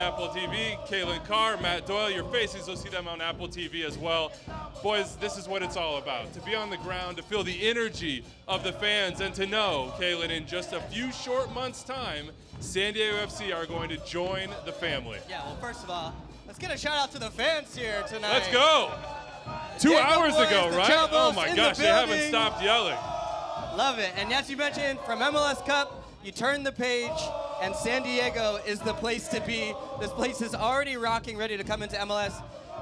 Apple TV, Caitlin Carr, Matt Doyle, your faces, you'll see them on Apple TV as well. Boys, this is what it's all about. To be on the ground, to feel the energy of the fans, and to know, Caitlin, in just a few short months' time, San Diego FC are going to join the family. Yeah, well, first of all, let's get a shout out to the fans here tonight. Let's go. 2 hours ago, right? Oh my gosh, they haven't stopped yelling. Love it. And as you mentioned, from MLS Cup, you turn the page, and San Diego is the place to be. This place is already rocking, ready to come into MLS.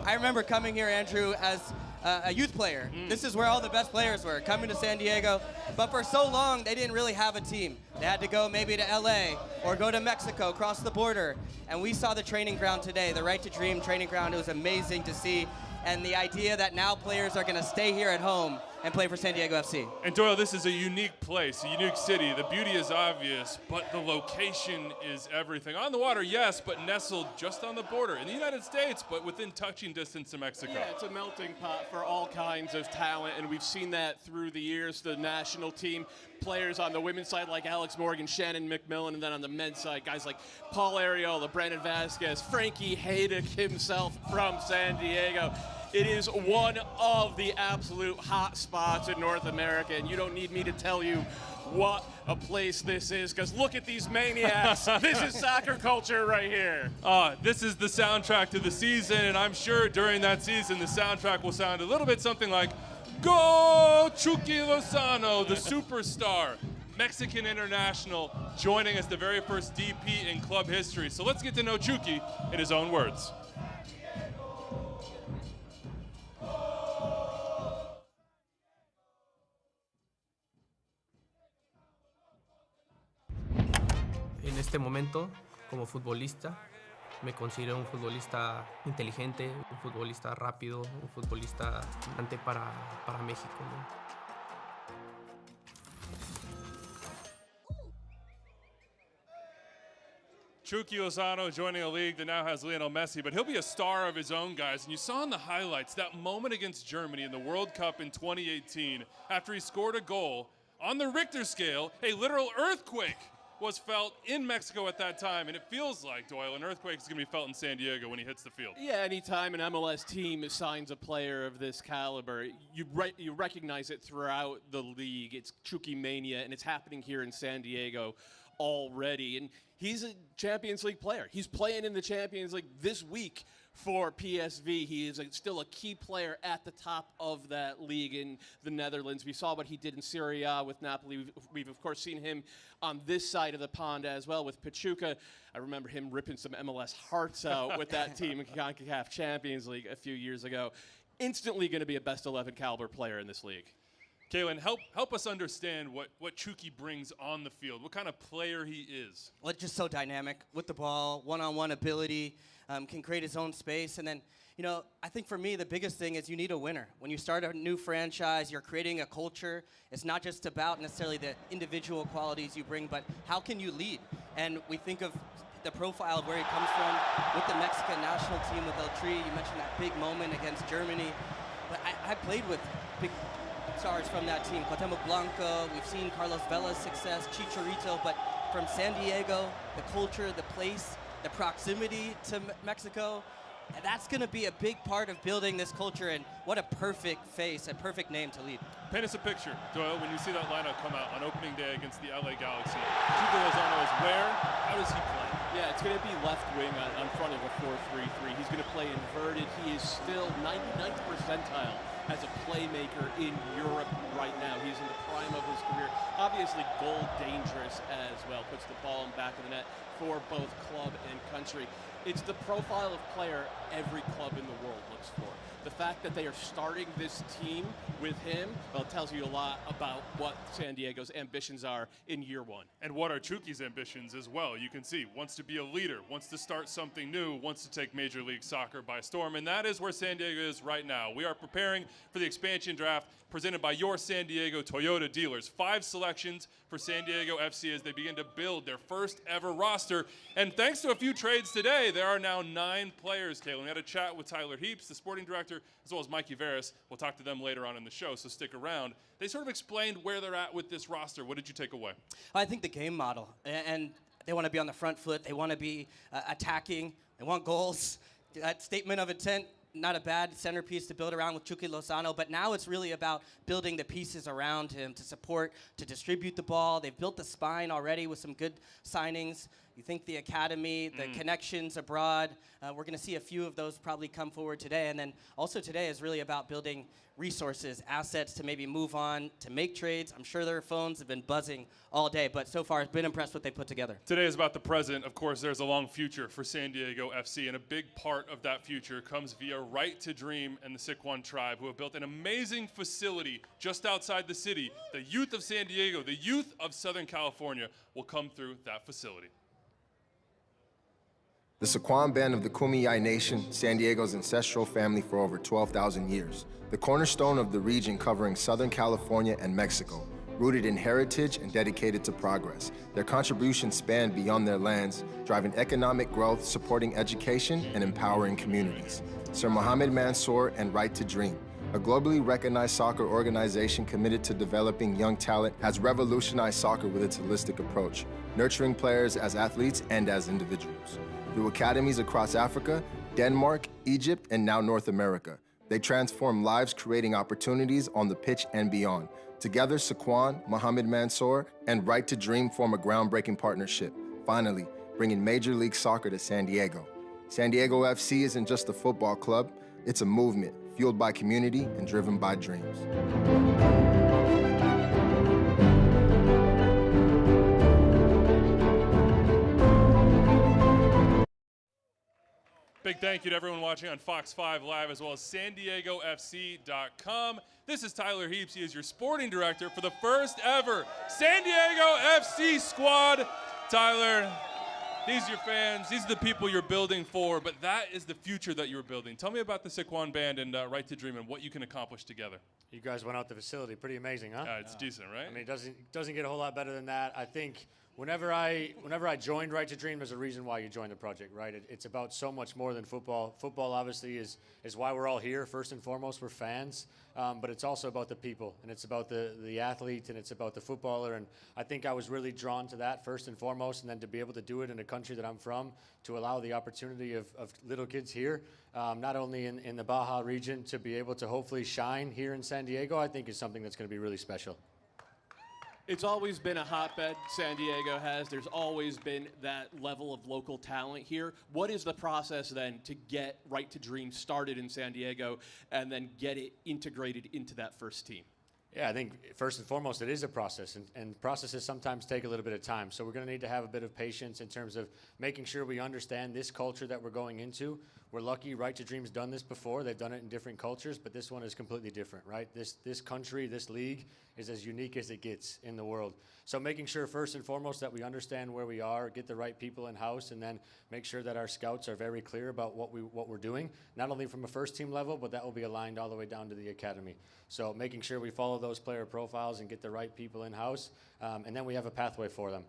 I remember coming here, Andrew, as a youth player. This is where all the best players were, coming to San Diego. But for so long, they didn't really have a team. They had to go maybe to LA or go to Mexico, cross the border. And we saw the training ground today, the Right to Dream training ground. It was amazing to see. And the idea that now players are going to stay here at home and play for San Diego FC. And Doyle, this is a unique place, a unique city. The beauty is obvious, but the location is everything. On the water, yes, but nestled just on the border. In the United States, but within touching distance of Mexico. Yeah, it's a melting pot for all kinds of talent, and we've seen that through the years. The national team players on the women's side like Alex Morgan, Shannon McMillan, and then on the men's side, guys like Paul Arriola, Brandon Vasquez, Frankie Haydick himself from San Diego. It is one of the absolute hot spots in North America, and you don't need me to tell you what a place this is, because look at these maniacs. This is soccer culture right here. This is the soundtrack to the season, and I'm sure during that season the soundtrack will sound a little bit something like, Go Chucky Lozano, the superstar, Mexican international, joining us the very first DP in club history. So let's get to know Chucky in his own words. En este momento, como futbolista, me considero un futbolista inteligente, un futbolista rápido, un futbolista importante para México, ¿no? Chucky Lozano joining a league that now has Lionel Messi, but he'll be a star of his own, guys. And you saw in the highlights that moment against Germany in the World Cup in 2018, after he scored a goal on the Richter scale, a literal earthquake was felt in Mexico at that time, and it feels like, Doyle, an earthquake is going to be felt in San Diego when he hits the field. Yeah, anytime an MLS team signs a player of this caliber, you recognize it throughout the league. It's Chucky mania, and it's happening here in San Diego already. And he's a Champions League player. He's playing in the Champions League this week for PSV. He is still a key player at the top of that league in the Netherlands. We saw what he did in Serie A with Napoli. We've of course seen him on this side of the pond as well with Pachuca. I remember him ripping some MLS hearts out with that team in CONCACAF Champions League a few years ago. Instantly going to be a best 11 caliber player in this league. Kaylin, help us understand what Chucky brings on the field, what kind of player he is. Well, just so dynamic with the ball, one-on-one ability, can create his own space. And then, you know, I think for me, the biggest thing is you need a winner. When you start a new franchise, you're creating a culture. It's not just about necessarily the individual qualities you bring, but how can you lead? And we think of the profile of where he comes from with the Mexican national team with El Tri. You mentioned that big moment against Germany. But I played with big stars from that team. Cuauhtemoc Blanco, we've seen Carlos Vela's success, Chicharito, but from San Diego, the culture, the place, the proximity to Mexico, that's going to be a big part of building this culture, and what a perfect face, a perfect name to lead. Paint us a picture, Doyle, when you see that lineup come out on opening day against the LA Galaxy. Chucky Lozano is where? How does he play? Yeah, it's going to be left wing on front of a 4-3-3. He's going to play inverted. He is still 99th percentile as a playmaker in Europe right now. He's in the prime of his career. Obviously goal dangerous as well. Puts the ball in the back of the net for both club and country. It's the profile of player every club in the world looks for. The fact that they are starting this team with him, well, it tells you a lot about what San Diego's ambitions are in year one. And what are Chucky's ambitions as well. You can see, wants to be a leader, wants to start something new, wants to take Major League Soccer by storm, and that is where San Diego is right now. We are preparing for the expansion draft presented by your San Diego Toyota dealers. 5 selections for San Diego FC as they begin to build their first ever roster. And thanks to a few trades today, there are now 9 players, Caitlin. We had a chat with Tyler Heaps, the sporting director, as well as Mikey Veras. We'll talk to them later on in the show, so stick around. They sort of explained where they're at with this roster. What did you take away? I think the game model, and they want to be on the front foot. They want to be attacking They want goals. That statement of intent, not a bad centerpiece to build around with Hirving Lozano, but now it's really about building the pieces around him to support, to distribute the ball. They've built the spine already with some good signings. You think the academy, the connections abroad, we're going to see a few of those probably come forward today. And then also today is really about building resources, assets to maybe move on, to make trades. I'm sure their phones have been buzzing all day, but so far I've been impressed with what they put together. Today is about the present. Of course, there's a long future for San Diego FC, and a big part of that future comes via Right to Dream and the Siquan tribe, who have built an amazing facility just outside the city. The youth of San Diego, the youth of Southern California will come through that facility. The Siquan band of the Kumeyaay Nation, San Diego's ancestral family for over 12,000 years. The cornerstone of the region covering Southern California and Mexico, rooted in heritage and dedicated to progress. Their contributions span beyond their lands, driving economic growth, supporting education, and empowering communities. Sir Mohammed Mansour and Right to Dream, a globally recognized soccer organization committed to developing young talent, has revolutionized soccer with its holistic approach, nurturing players as athletes and as individuals. Through academies across Africa, Denmark, Egypt, and now North America, they transform lives, creating opportunities on the pitch and beyond. Together, Siquan, Mohammed Mansour, and Right to Dream form a groundbreaking partnership, finally bringing Major League Soccer to San Diego. San Diego FC isn't just a football club, it's a movement fueled by community and driven by dreams. Big thank you to everyone watching on Fox 5 Live, as well as SanDiegoFC.com. This is Tyler Heaps. He is your sporting director for the first ever San Diego FC squad. Tyler, these are your fans. These are the people you're building for, but that is the future that you're building. Tell me about the Siquan Band and Right to Dream and what you can accomplish together. You guys went out the facility. Pretty amazing, huh? It's decent, right? I mean, it doesn't get a whole lot better than that. I think whenever I joined Right to Dream, there's a reason why you joined the project, right? It's about so much more than football. Football, obviously, is why we're all here. First and foremost, we're fans. But it's also about the people, and it's about the athlete, and it's about the footballer. And I think I was really drawn to that first and foremost, and then to be able to do it in a country that I'm from, to allow the opportunity of little kids here, not only in the Baja region, to be able to hopefully shine here in San Diego, I think is something that's going to be really special. It's always been a hotbed, San Diego has. There's always been that level of local talent here. What is the process then to get Right to Dream started in San Diego and then get it integrated into that first team? Yeah, I think first and foremost, it is a process, and processes sometimes take a little bit of time. So we're going to need to have a bit of patience in terms of making sure we understand this culture that we're going into. We're lucky Right to Dream's done this before. They've done it in different cultures, but this one is completely different, right? This country, this league is as unique as it gets in the world. So making sure first and foremost that we understand where we are, get the right people in-house, and then make sure that our scouts are very clear about what we're doing, not only from a first team level, but that will be aligned all the way down to the academy. So making sure we follow those player profiles and get the right people in-house, and then we have a pathway for them.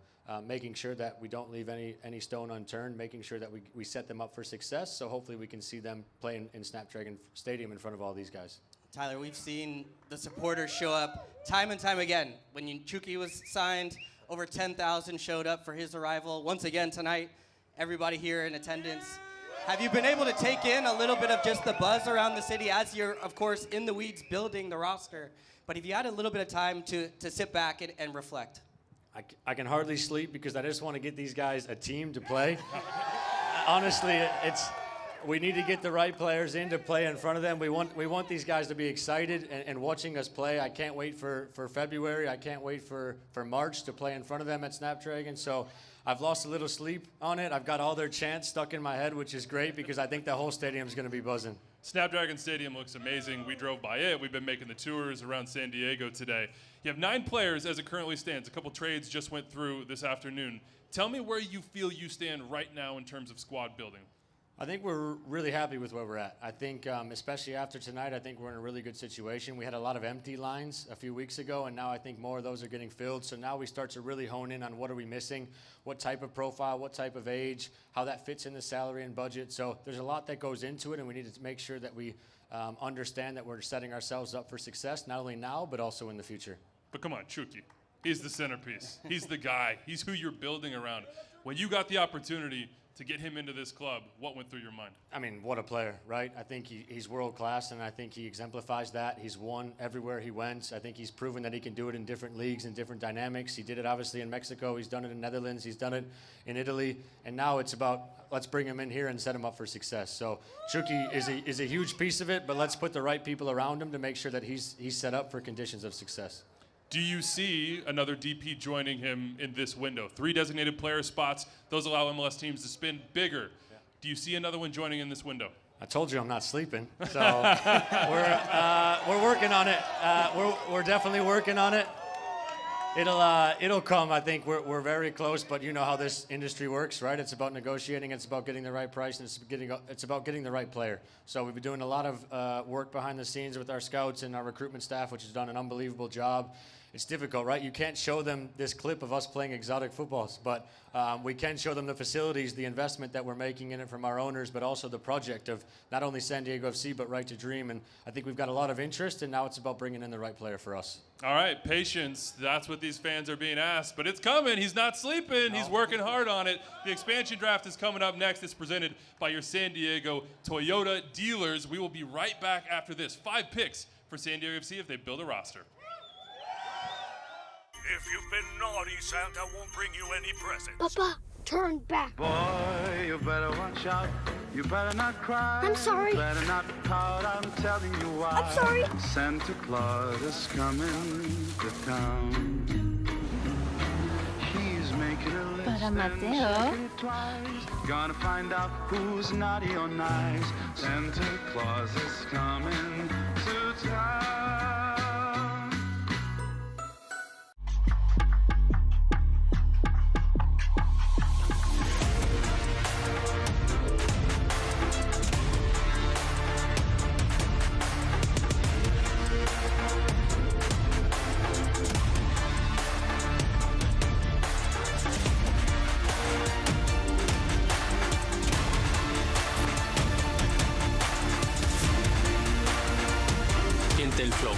Making sure that we don't leave any stone unturned, making sure that we set them up for success, so hopefully we can see them play in Snapdragon Stadium in front of all these guys. Tyler, we've seen the supporters show up time and time again. When Chucky was signed, over 10,000 showed up for his arrival. Once again tonight, everybody here in attendance. Have you been able to take in a little bit of just the buzz around the city as you're, of course, in the weeds building the roster? But have you had a little bit of time to sit back and reflect? I can hardly sleep because I just want to get these guys a team to play. Honestly, we need to get the right players in to play in front of them. We want these guys to be excited and watching us play. I can't wait for February. I can't wait for March to play in front of them at Snapdragon. So I've lost a little sleep on it. I've got all their chants stuck in my head, which is great because I think the whole stadium is going to be buzzing. Snapdragon Stadium looks amazing. We drove by it. We've been making the tours around San Diego today. You have 9 players as it currently stands. A couple trades just went through this afternoon. Tell me where you feel you stand right now in terms of squad building. I think we're really happy with where we're at. I think, especially after tonight, I think we're in a really good situation. We had a lot of empty lines a few weeks ago, and now I think more of those are getting filled. So now we start to really hone in on what are we missing, what type of profile, what type of age, how that fits in the salary and budget. So there's a lot that goes into it, and we need to make sure that we understand that we're setting ourselves up for success, not only now, but also in the future. But come on, Chucky. He's the centerpiece. He's the guy. He's who you're building around. When you got the opportunity to get him into this club, what went through your mind? I mean, what a player, right? I think he's world class, and I think he exemplifies that. He's won everywhere he went. I think he's proven that he can do it in different leagues and different dynamics. He did it obviously in Mexico. He's done it in Netherlands. He's done it in Italy. And now it's about, let's bring him in here and set him up for success. So Chucky is a huge piece of it, but let's put the right people around him to make sure that he's set up for conditions of success. Do you see another DP joining him in this window? 3 designated player spots. Those allow MLS teams to spend bigger. Yeah. Do you see another one joining in this window? I told you I'm not sleeping, so we're working on it. We're definitely working on it. It'll come. I think we're very close, but you know how this industry works, right? It's about negotiating. It's about getting the right price, and it's about getting the right player. So we've been doing a lot of work behind the scenes with our scouts and our recruitment staff, which has done an unbelievable job. It's difficult, right? You can't show them this clip of us playing exotic footballs, but we can show them the facilities, the investment that we're making in it from our owners, but also the project of not only San Diego FC, but Right to Dream. And I think we've got a lot of interest, and now it's about bringing in the right player for us. All right, patience. That's what these fans are being asked, but it's coming. He's not sleeping. No. He's working hard on it. The expansion draft is coming up next. It's presented by your San Diego Toyota dealers. We will be right back after this. 5 picks for San Diego FC if they build a roster. If you've been naughty, Santa won't bring you any presents. Papa, turn back. Boy, you better watch out. You better not cry. I'm sorry. You better not pout. I'm telling you why. I'm sorry. Santa Claus is coming to town. He's making a list Para and Mateo. checking it twice. Gonna find out who's naughty or nice. Santa Claus is coming to town. Siente el flow.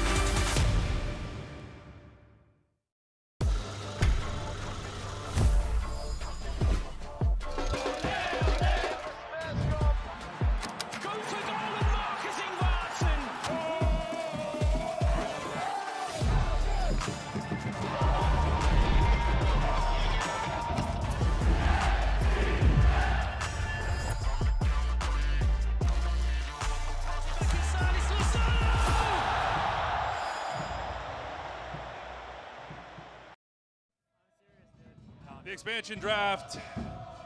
The expansion draft,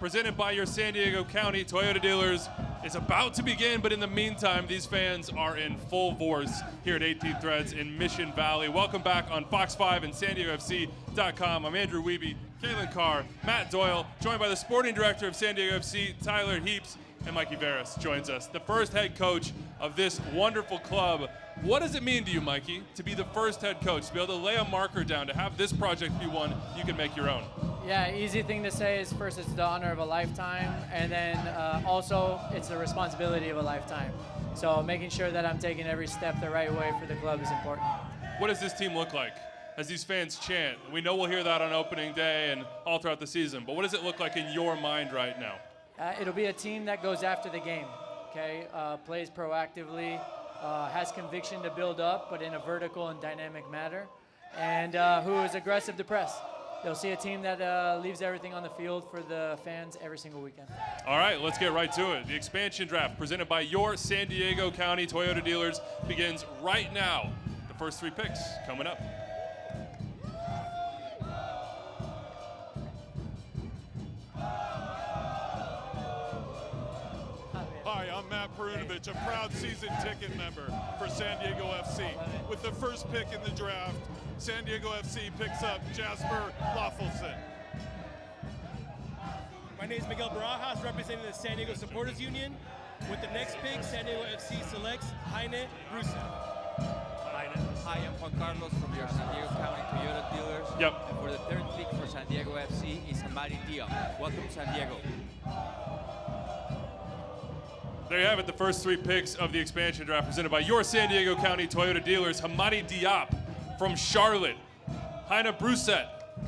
presented by your San Diego County Toyota dealers, is about to begin, but in the meantime, these fans are in full force here at 18th Threads in Mission Valley. Welcome back on Fox 5 and SanDiegoFC.com. I'm Andrew Wiebe, Kalen Carr, Matt Doyle, joined by the sporting director of San Diego FC, Tyler Heaps, and Mikey Veras joins us, the first head coach of this wonderful club. What does it mean to you, Mikey, to be the first head coach, to be able to lay a marker down, to have this project be one you can make your own? Yeah, easy thing to say is first it's the honor of a lifetime, and then also it's the responsibility of a lifetime. So making sure that I'm taking every step the right way for the club is important. What does this team look like as these fans chant? We know we'll hear that on opening day and all throughout the season, but what does it look like in your mind right now? It'll be a team that goes after the game, okay? Plays proactively, has conviction to build up, but in a vertical and dynamic manner, and who is aggressive to press. They'll see a team that leaves everything on the field for the fans every single weekend. All right, let's get right to it. The expansion draft presented by your San Diego County Toyota dealers begins right now. The first 3 picks coming up. Hi, I'm Matt Perunovich, a proud season ticket member for San Diego FC. With the first pick in the draft, San Diego FC picks up Jasper Loffelson. My name is Miguel Barajas, representing the San Diego Supporters Union. With the next pick, San Diego FC selects Heine Brusa. Hi, I'm Juan Carlos from your San Diego County Toyota dealers. Yep. And for the 3rd pick for San Diego FC is Amari Diop. Welcome to San Diego. There you have it, the first 3 picks of the expansion draft presented by your San Diego County Toyota dealers. Hamadi Diop from Charlotte. Heine Brusset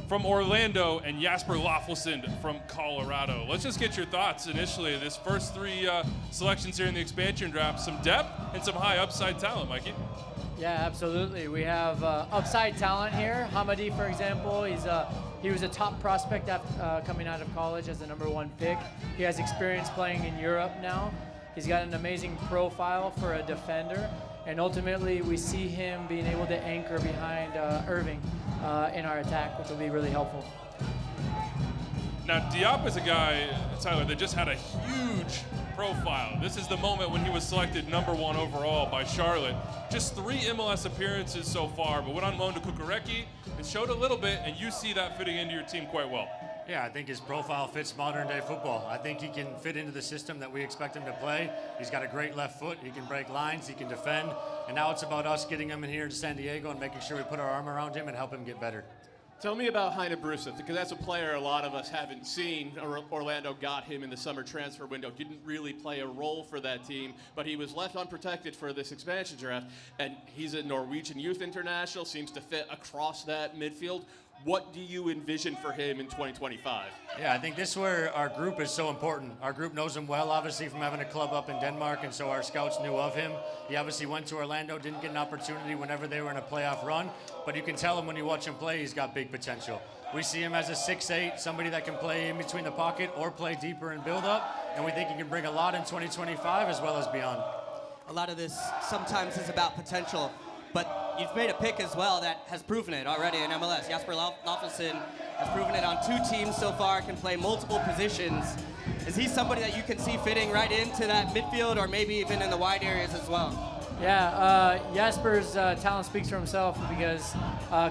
from Orlando and Jasper Loffelson from Colorado. Let's just get your thoughts initially. This first three selections here in the expansion draft, some depth and some high upside talent, Mikey. Yeah, absolutely. We have upside talent here. Hamadi, for example, he was a top prospect after, coming out of college as the #1 pick. He has experience playing in Europe now. He's got an amazing profile for a defender. And ultimately, we see him being able to anchor behind Hirving in our attack, which will be really helpful. Now, Diop is a guy, Tyler, that just had a huge profile. This is the moment when he was selected #1 overall by Charlotte. Just 3 MLS appearances so far, but went on loan to Kukareki and showed a little bit, and you see that fitting into your team quite well. Yeah, I think his profile fits modern day football. I think he can fit into the system that we expect him to play. He's got a great left foot. He can break lines. He can defend. And now it's about us getting him in here to San Diego and making sure we put our arm around him and help him get better. Tell me about Heine Bruseth, because that's a player a lot of us haven't seen. Orlando got him in the summer transfer window, didn't really play a role for that team, but he was left unprotected for this expansion draft, and he's a Norwegian youth international, seems to fit across that midfield. What do you envision for him in 2025? Yeah, I think this is where our group is so important. Our group knows him well, obviously, from having a club up in Denmark, and so our scouts knew of him. He obviously went to Orlando, didn't get an opportunity whenever they were in a playoff run, but you can tell him when you watch him play, he's got big potential. We see him as a 6'8", somebody that can play in between the pocket or play deeper and build up, and we think he can bring a lot in 2025 as well as beyond. A lot of this sometimes is about potential, but you've made a pick as well that has proven it already in MLS. Jasper Loffelson has proven it on 2 teams so far, can play multiple positions. Is he somebody that you can see fitting right into that midfield or maybe even in the wide areas as well? Yeah, Jasper's talent speaks for himself because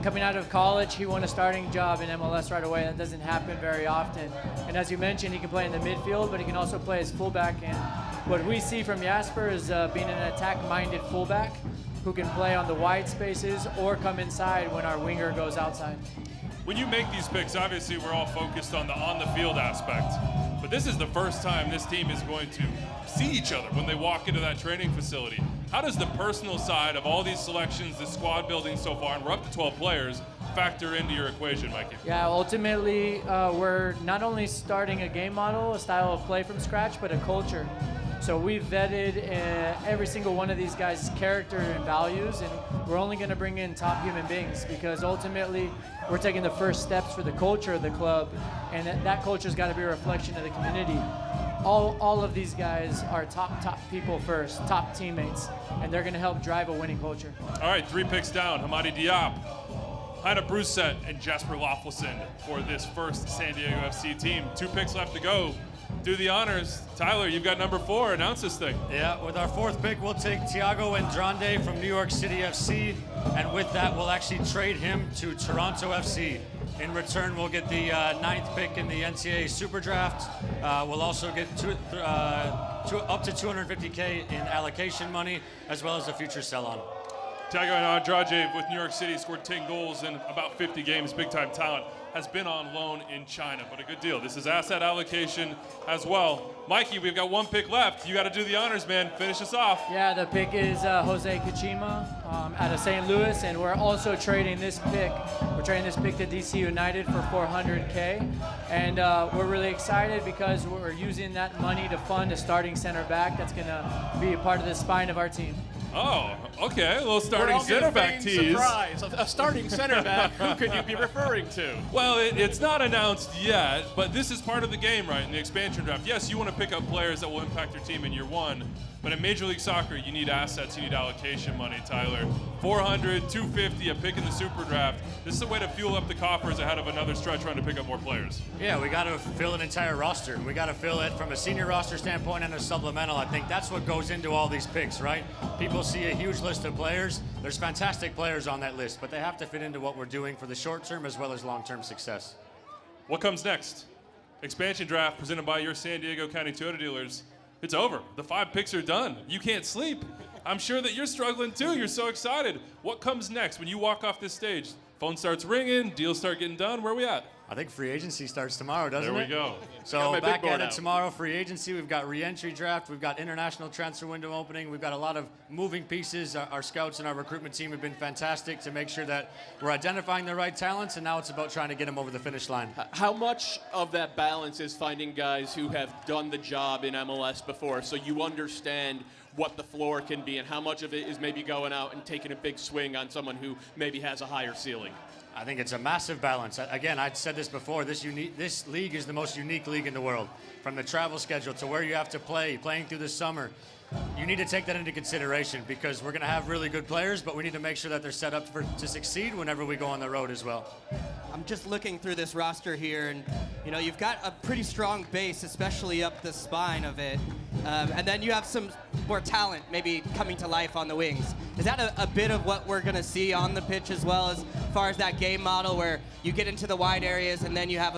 coming out of college, he won a starting job in MLS right away. That doesn't happen very often. And as you mentioned, he can play in the midfield, but he can also play as fullback. And what we see from Jasper is being an attack-minded fullback who can play on the wide spaces or come inside when our winger goes outside. When you make these picks, obviously we're all focused on the on-the-field aspect, but this is the first time this team is going to see each other when they walk into that training facility. How does the personal side of all these selections, the squad building so far, and we're up to 12 players, factor into your equation, Mikey? Yeah, ultimately, we're not only starting a game model, a style of play from scratch, but a culture. So we've vetted every single one of these guys' character and values, and we're only going to bring in top human beings because ultimately we're taking the first steps for the culture of the club, and that culture's got to be a reflection of the community. All of these guys are top people first, top teammates, and they're going to help drive a winning culture. All right, 3 picks down. Hamadi Diop, Heine Bruseth, and Jasper Loffelson for this first San Diego FC team. 2 picks left to go. Do the honors. Tyler, you've got #4. Announce this thing. Yeah, with our 4th pick, we'll take Thiago Andrade from New York City FC, and with that, we'll actually trade him to Toronto FC. In return, we'll get the 9th pick in the NCAA Super Draft. We'll also get up to $250K in allocation money, as well as a future sell-on. Thiago Andrade with New York City scored 10 goals in about 50 games, big-time talent. Has been on loan in China, but a good deal. This is asset allocation as well. Mikey, we've got 1 pick left. You got to do the honors, man. Finish us off. Yeah, the pick is Jose Kachima out of St. Louis, and we're also trading this pick. We're trading this pick to DC United for $400K, and we're really excited because we're using that money to fund a starting center back that's going to be a part of the spine of our team. Oh, okay. A little starting center back tease. Surprise. A starting center back. Who could you be referring to? Well, it's not announced yet, but this is part of the game, right, in the expansion draft. Yes, you want to pick up players that will impact your team in year 1, but in Major League Soccer, you need assets, you need allocation money, Tyler. 400, 250, a pick in the Super Draft. This is a way to fuel up the coffers ahead of another stretch run to pick up more players. Yeah, we got to fill an entire roster. We got to fill it from a senior roster standpoint and a supplemental. I think that's what goes into all these picks, right? People see a huge list of players. There's fantastic players on that list, but they have to fit into what we're doing for the short term as well as long-term success. What comes next? Expansion Draft presented by your San Diego County Toyota dealers. It's over. The 5 picks are done. You can't sleep. I'm sure that you're struggling too. You're so excited. What comes next when you walk off this stage? Phone starts ringing, deals start getting done. Where are we at? I think free agency starts tomorrow, doesn't it? There we go. So back at it tomorrow, free agency. We've got re-entry draft. We've got international transfer window opening. We've got a lot of moving pieces. Our scouts and our recruitment team have been fantastic to make sure that we're identifying the right talents, and now it's about trying to get them over the finish line. How much of that balance is finding guys who have done the job in MLS before, so you understand what the floor can be, and how much of it is maybe going out and taking a big swing on someone who maybe has a higher ceiling? I think it's a massive balance. Again, I'd said this before, this league is the most unique league in the world. From the travel schedule to where you have to play, playing through the summer. You need to take that into consideration because we're going to have really good players, but we need to make sure that they're set up to succeed whenever we go on the road as well. I'm just looking through this roster here, and you know you've got a pretty strong base, especially up the spine of it, and then you have some more talent maybe coming to life on the wings. Is that a bit of what we're going to see on the pitch as well, as far as that game model where you get into the wide areas and then you have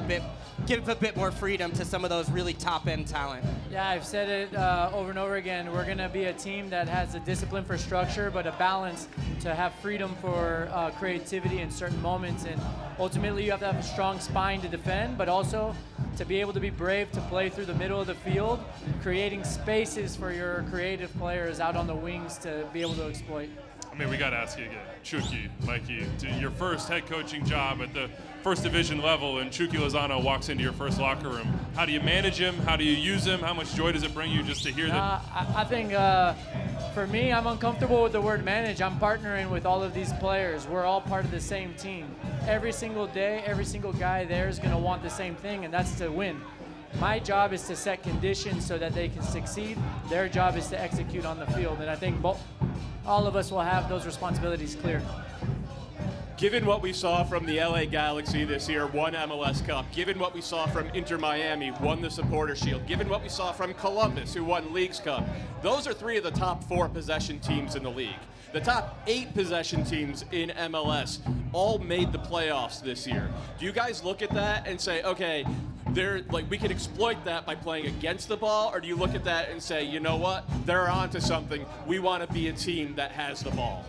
give a bit more freedom to some of those really top-end talent? Yeah, I've said it over and over again. We're going to be a team that has a discipline for structure, but a balance to have freedom for creativity in certain moments. And ultimately, you have to have a strong spine to defend, but also to be able to be brave to play through the middle of the field, creating spaces for your creative players out on the wings to be able to exploit. I mean, we got to ask you again, Chucky, Mikey, to your first head coaching job at the first division level, and Chucky Lozano walks into your first locker room. How do you manage him? How do you use him? How much joy does it bring you just to hear that? I think for me, I'm uncomfortable with the word manage. I'm partnering with all of these players. We're all part of the same team. Every single day, every single guy there is going to want the same thing, and that's to win. My job is to set conditions so that they can succeed. Their job is to execute on the field, and I think all of us will have those responsibilities clear. Given what we saw from the LA Galaxy this year, won MLS Cup, given what we saw from Inter Miami, won the Supporter Shield, given what we saw from Columbus, who won Leagues Cup, those are 3 of the top 4 possession teams in the league. The top 8 possession teams in MLS all made the playoffs this year. Do you guys look at that and say, okay, we can exploit that by playing against the ball, or do you look at that and say, you know what, they're onto something, we want to be a team that has the ball?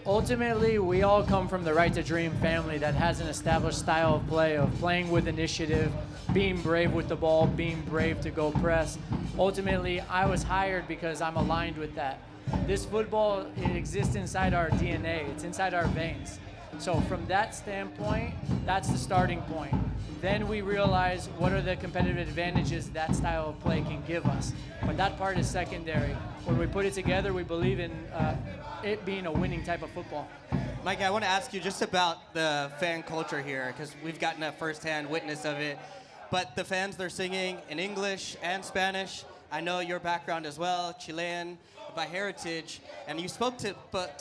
Ultimately, we all come from the Right to Dream family that has an established style of play, of playing with initiative, being brave with the ball, being brave to go press. Ultimately, I was hired because I'm aligned with that. This football, it exists inside our DNA. It's inside our veins. So from that standpoint, that's the starting point. Then we realize what are the competitive advantages that style of play can give us. But that part is secondary. When we put it together, we believe in it being a winning type of football. Mike, I want to ask you just about the fan culture here, because we've gotten a firsthand witness of it. But the fans, they're singing in English and Spanish. I know your background as well, Chilean by heritage, and you spoke to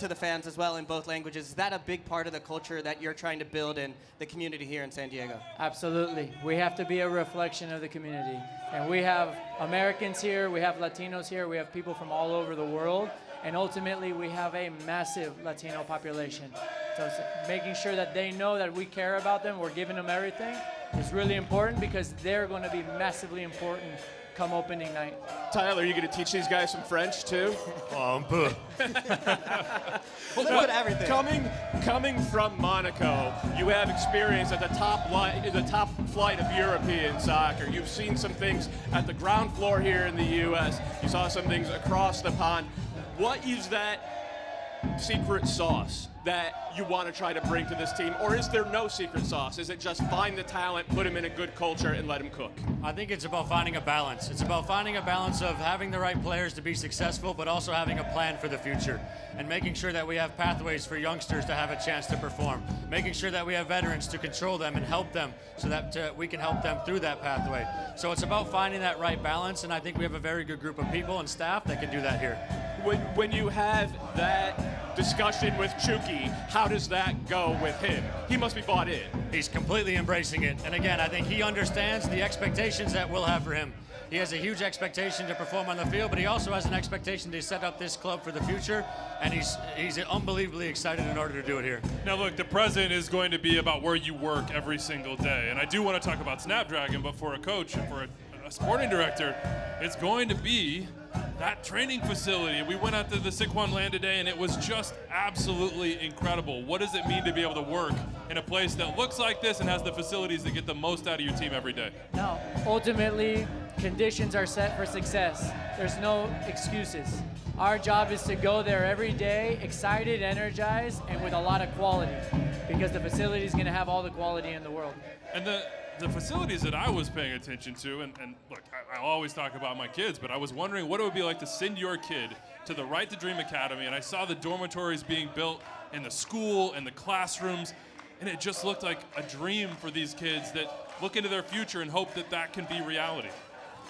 the fans as well in both languages. Is that a big part of the culture that you're trying to build in the community here in San Diego? Absolutely. We have to be a reflection of the community. And we have Americans here, we have Latinos here, we have people from all over the world, and ultimately we have a massive Latino population. So it's making sure that they know that we care about them, we're giving them everything, is really important because they're going to be massively important come opening night. Tyler, are you going to teach these guys some French too? We'll put everything. Coming from Monaco, you have experience at the top flight of European soccer. You've seen some things at the ground floor here in the U.S. You saw some things across the pond. What is that secret sauce that you want to try to bring to this team? Or is there no secret sauce? Is it just find the talent, put them in a good culture, and let them cook? I think it's about finding a balance. It's about finding a balance of having the right players to be successful, but also having a plan for the future and making sure that we have pathways for youngsters to have a chance to perform, making sure that we have veterans to control them and help them so that we can help them through that pathway. So it's about finding that right balance, and I think we have a very good group of people and staff that can do that here. When you have that discussion with Chucky, how does that go with him? He must be bought in. He's completely embracing it. And again, I think he understands the expectations that we'll have for him. He has a huge expectation to perform on the field, but he also has an expectation to set up this club for the future, and he's unbelievably excited in order to do it here. Now look, the present is going to be about where you work every single day, and I do want to talk about Snapdragon, but for a coach and for a sporting director, it's going to be that training facility. We went out to the Siquan land today, and it was just absolutely incredible. What does it mean to be able to work in a place that looks like this and has the facilities that get the most out of your team every day? No, ultimately, conditions are set for success. There's no excuses. Our job is to go there every day, excited, energized, and with a lot of quality, because the facility is going to have all the quality in the world. And the facilities that I was paying attention to, and look, I always talk about my kids, but I was wondering what it would be like to send your kid to the Right to Dream Academy, and I saw the dormitories being built in the school and the classrooms, and it just looked like a dream for these kids that look into their future and hope that that can be reality.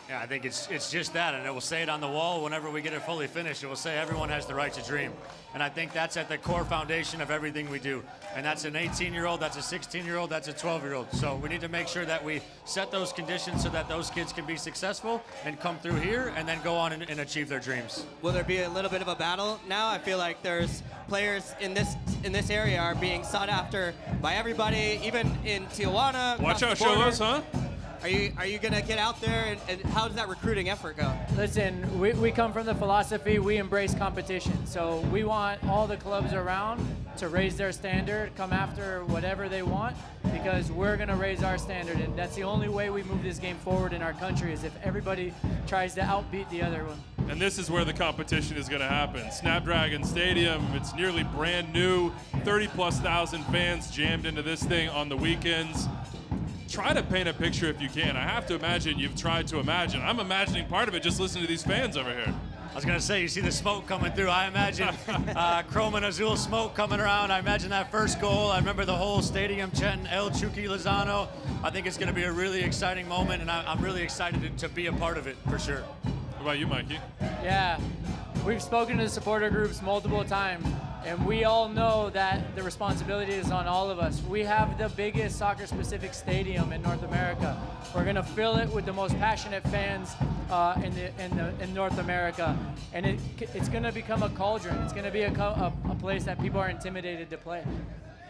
Yeah, I think it's just that, and it will say it on the wall whenever we get it fully finished. It will say everyone has the right to dream. And I think that's at the core foundation of everything we do. And that's an 18-year-old, that's a 16-year-old, that's a 12-year-old. So we need to make sure that we set those conditions so that those kids can be successful and come through here and then go on and achieve their dreams. Will there be a little bit of a battle now? I feel like there's players in this area are being sought after by everybody, even in Tijuana. Watch out, Cholos, huh? Are you gonna get out there, and how does that recruiting effort go? Listen, we come from the philosophy, we embrace competition. So we want all the clubs around to raise their standard, come after whatever they want, because we're gonna raise our standard, and that's the only way we move this game forward in our country, is if everybody tries to outbeat the other one. And this is where the competition is going to happen. Snapdragon Stadium, it's nearly brand new, 30+ thousand fans jammed into this thing on the weekends. Try to paint a picture if you can. I have to imagine you've tried to imagine. I'm imagining part of it just listening to these fans over here. I was going to say, you see the smoke coming through. I imagine chrome and azul smoke coming around. I imagine that first goal. I remember the whole stadium chanting El Chucky Lozano. I think it's going to be a really exciting moment, and I'm really excited to be a part of it for sure. What about you, Mikey? Yeah, we've spoken to the supporter groups multiple times, and we all know that the responsibility is on all of us. We have the biggest soccer-specific stadium in North America. We're going to fill it with the most passionate fans in North America, and it's going to become a cauldron. It's going to be a place that people are intimidated to play.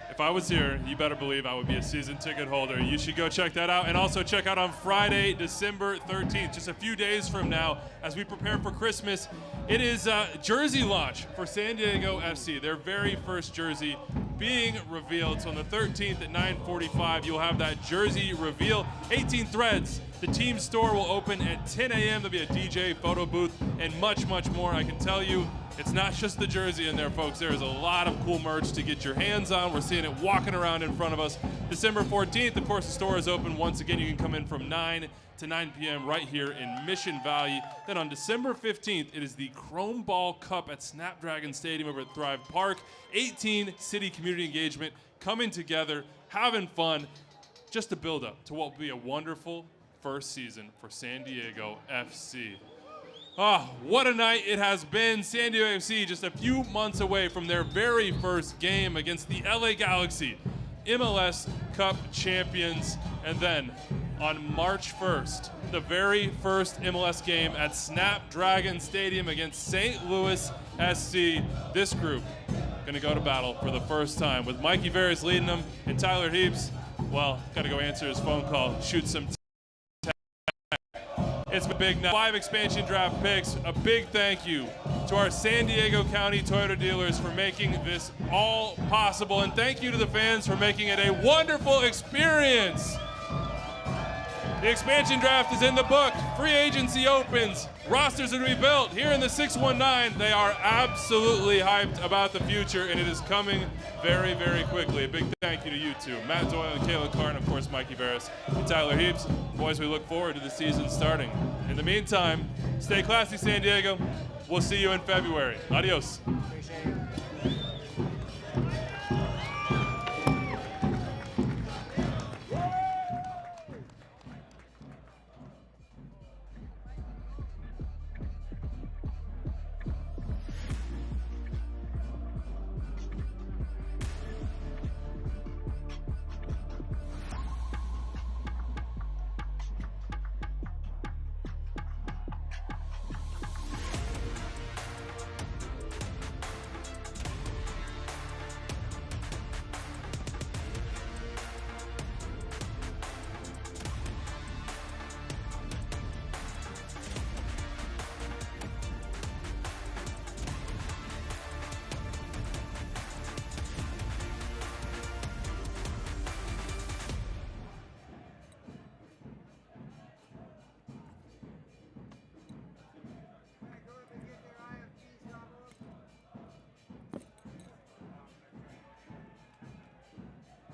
If I was here, you better believe I would be a season ticket holder. You should go check that out. And also check out on Friday, December 13th, just a few days from now, as we prepare for Christmas. It is jersey launch for San Diego FC, their very first jersey being revealed. So on the 13th at 9:45, you'll have that jersey reveal. 18 threads. The team store will open at 10 a.m. There'll be a DJ, photo booth, and much, much more. I can tell you, it's not just the jersey in there, folks. There is a lot of cool merch to get your hands on. We're seeing it walking around in front of us. December 14th, of course, the store is open. Once again, you can come in from 9 to 9 p.m. right here in Mission Valley. Then on December 15th, it is the Chrome Ball Cup at Snapdragon Stadium over at Thrive Park. 18 city community engagement coming together, having fun, just to build up to what will be a wonderful first season for San Diego FC. Oh, what a night it has been. San Diego FC just a few months away from their very first game against the LA Galaxy, MLS Cup champions. And then on March 1st, the very first MLS game at Snapdragon Stadium against St. Louis SC. This group gonna go to battle for the first time with Mikey Veras leading them and Tyler Heaps, well, gotta go answer his phone call, shoot some It's a big night. 5 expansion draft picks. A big thank you to our San Diego County Toyota dealers for making this all possible. And thank you to the fans for making it a wonderful experience. The expansion draft is in the book. Free agency opens. Rosters are rebuilt. Here in the 619, they are absolutely hyped about the future, and it is coming very, very quickly. A big thank you to you two, Matt Doyle and Kayla Carr, and of course Mikey Veras and Tyler Heaps. Boys, we look forward to the season starting. In the meantime, stay classy, San Diego. We'll see you in February. Adios. Appreciate you.